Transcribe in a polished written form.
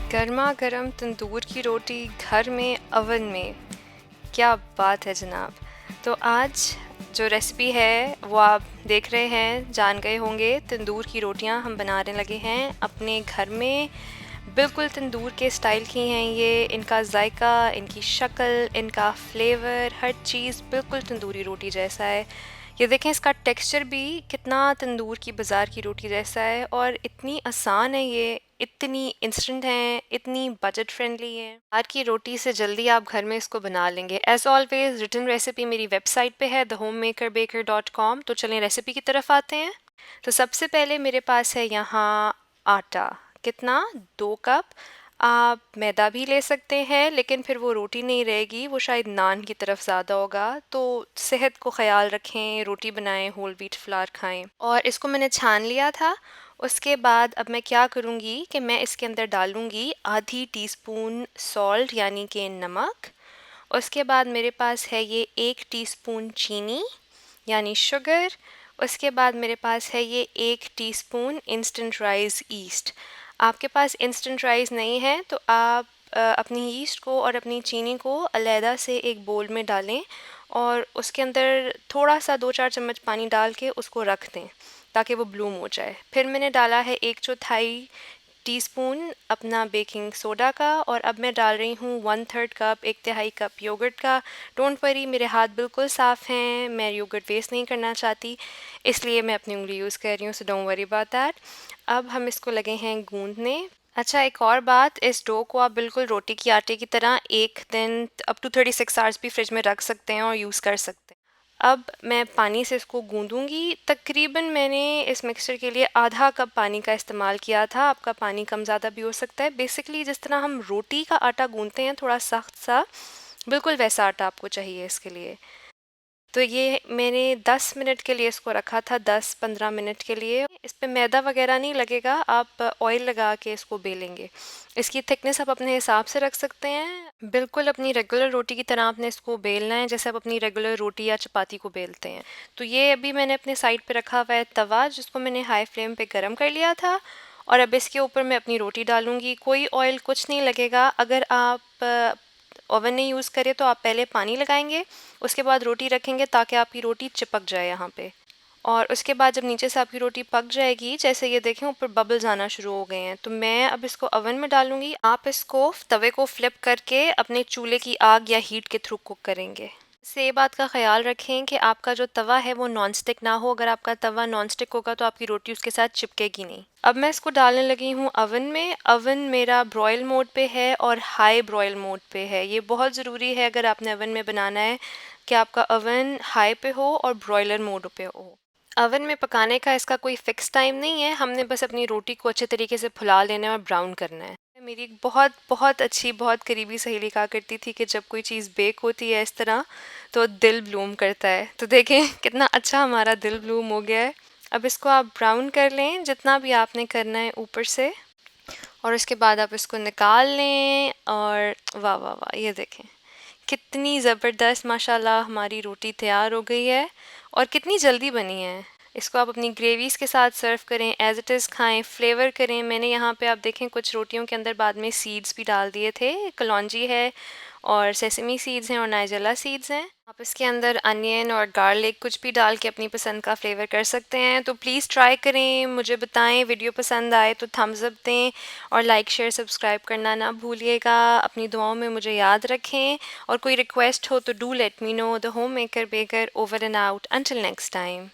गर्मा गर्म तंदूर की रोटी घर में ओवन में, क्या बात है जनाब। तो आज जो रेसिपी है वो आप देख रहे हैं, जान गए होंगे। तंदूर की रोटियां हम बनाने लगे हैं अपने घर में। बिल्कुल तंदूर के स्टाइल की हैं ये। इनका जायका, इनकी शक्ल, इनका फ्लेवर, हर चीज़ बिल्कुल तंदूरी रोटी जैसा है। ये देखें, इसका टेक्सचर भी कितना तंदूर की बाज़ार की रोटी जैसा है। और इतनी आसान है ये, इतनी इंस्टेंट है, इतनी बजट फ्रेंडली है। बाहर की रोटी से जल्दी आप घर में इसको बना लेंगे। एज ऑलवेज रिटन रेसिपी मेरी वेबसाइट पे है thehomemakerbaker.com। तो चलें रेसिपी की तरफ आते हैं। तो सबसे पहले मेरे पास है यहाँ आटा। कितना? 2 कप। आप मैदा भी ले सकते हैं, लेकिन फिर वो रोटी नहीं रहेगी, वो शायद नान की तरफ ज़्यादा होगा। तो सेहत को ख्याल रखें, रोटी बनाएं, होल व्हीट फ्लावर खाएं। और इसको मैंने छान लिया था। उसके बाद अब मैं क्या करूँगी कि मैं इसके अंदर डालूँगी आधी टीस्पून सॉल्ट यानी कि नमक। उसके बाद मेरे पास है ये 1 टीस्पून चीनी यानी शुगर। उसके बाद मेरे पास है ये 1 टीस्पून इंस्टेंट राइस ईस्ट। आपके पास इंस्टेंट राइस नहीं है तो आप अपनी ईस्ट को और अपनी चीनी को अलहदा से एक बोल में डालें और उसके अंदर थोड़ा सा 2-4 चम्मच पानी डाल के उसको रख दें ताकि वो ब्लूम हो जाए। फिर मैंने डाला है 1/4 टीस्पून अपना बेकिंग सोडा का। और अब मैं डाल रही हूँ 1/3 कप, 1/3 कप योगर्ट का। डोंट वरी, मेरे हाथ बिल्कुल साफ़ हैं, मैं योगर्ट वेस्ट नहीं करना चाहती, इसलिए मैं अपनी उंगली यूज़ कर रही हूँ। So don't worry about that. अब हम इसको लगे हैं गूंदने। अच्छा, एक और बात, इस डो को आप बिल्कुल रोटी की आटे की तरह एक दिन अप टू 36 आवर्स भी फ्रिज में रख सकते हैं और यूज़ कर सकते हैं। अब मैं पानी से इसको गूंदूंगी। तकरीबन मैंने इस मिक्सचर के लिए आधा कप पानी का इस्तेमाल किया था। आपका पानी कम ज़्यादा भी हो सकता है। बेसिकली जिस तरह हम रोटी का आटा गूंदते हैं, थोड़ा सख्त सा, बिल्कुल वैसा आटा आपको चाहिए इसके लिए। तो ये मैंने 10 मिनट के लिए इसको रखा था, 10-15 मिनट के लिए। इस पे मैदा वगैरह नहीं लगेगा, आप ऑयल लगा के इसको बेलेंगे। इसकी थिकनेस आप अपने हिसाब से रख सकते हैं। बिल्कुल अपनी रेगुलर रोटी की तरह आपने इसको बेलना है, जैसे आप अपनी रेगुलर रोटी या चपाती को बेलते हैं। तो ये अभी मैंने अपने साइड पे रखा हुआ है तवा, जिसको मैंने हाई फ्लेम पे गर्म कर लिया था। और अब इसके ऊपर मैं अपनी रोटी डालूंगी। कोई ऑयल कुछ नहीं लगेगा। अगर आप ओवन नहीं यूज़ करें तो आप पहले पानी लगाएंगे, उसके बाद रोटी रखेंगे ताकि आपकी रोटी चिपक जाए यहाँ पे। और उसके बाद जब नीचे से आपकी रोटी पक जाएगी, जैसे ये देखें ऊपर बबल्स आना शुरू हो गए हैं, तो मैं अब इसको ओवन में डालूंगी। आप इसको तवे को फ्लिप करके अपने चूल्हे की आग या हीट के थ्रू कुक करेंगे। से ये बात का ख्याल रखें कि आपका जो तवा है वो नॉन स्टिक ना हो। अगर आपका तवा नॉन स्टिक होगा तो आपकी रोटी उसके साथ चिपकेगी नहीं। अब मैं इसको डालने लगी हूँ ओवन में। ओवन मेरा ब्रॉयल मोड पे है और हाई ब्रॉयल मोड पे है। ये बहुत ज़रूरी है अगर आपने ओवन में बनाना है कि आपका ओवन हाई पे हो और ब्रॉयलर मोड पे हो। ओवन में पकाने का इसका कोई फिक्स टाइम नहीं है, हमने बस अपनी रोटी को अच्छे तरीके से फुला लेना है और ब्राउन करना है। मेरी एक बहुत बहुत अच्छी, बहुत करीबी सहेली कहा करती थी कि जब कोई चीज़ बेक होती है इस तरह तो दिल ब्लूम करता है। तो देखें कितना अच्छा हमारा दिल ब्लूम हो गया है। अब इसको आप ब्राउन कर लें जितना भी आपने करना है ऊपर से, और उसके बाद आप इसको निकाल लें। और वाह वाह वाह, ये देखें कितनी ज़बरदस्त माशाल्लाह हमारी रोटी तैयार हो गई है और कितनी जल्दी बनी है। इसको आप अपनी ग्रेवीज़ के साथ सर्व करें, एज इट इज़ खाएं, फ्लेवर करें। मैंने यहाँ पे आप देखें कुछ रोटियों के अंदर बाद में सीड्स भी डाल दिए थे। कलौंजी है और सेसमी सीड्स हैं और नाइजेला सीड्स हैं। आप इसके अंदर अनियन और गार्लिक कुछ भी डाल के अपनी पसंद का फ्लेवर कर सकते हैं। तो प्लीज़ ट्राई करें, मुझे बताएं। वीडियो पसंद आए तो थम्स अप दें और लाइक शेयर सब्सक्राइब करना ना भूलिएगा। अपनी दुआओं में मुझे याद रखें और कोई रिक्वेस्ट हो तो do let me know. The home maker baker over and out. Until next time.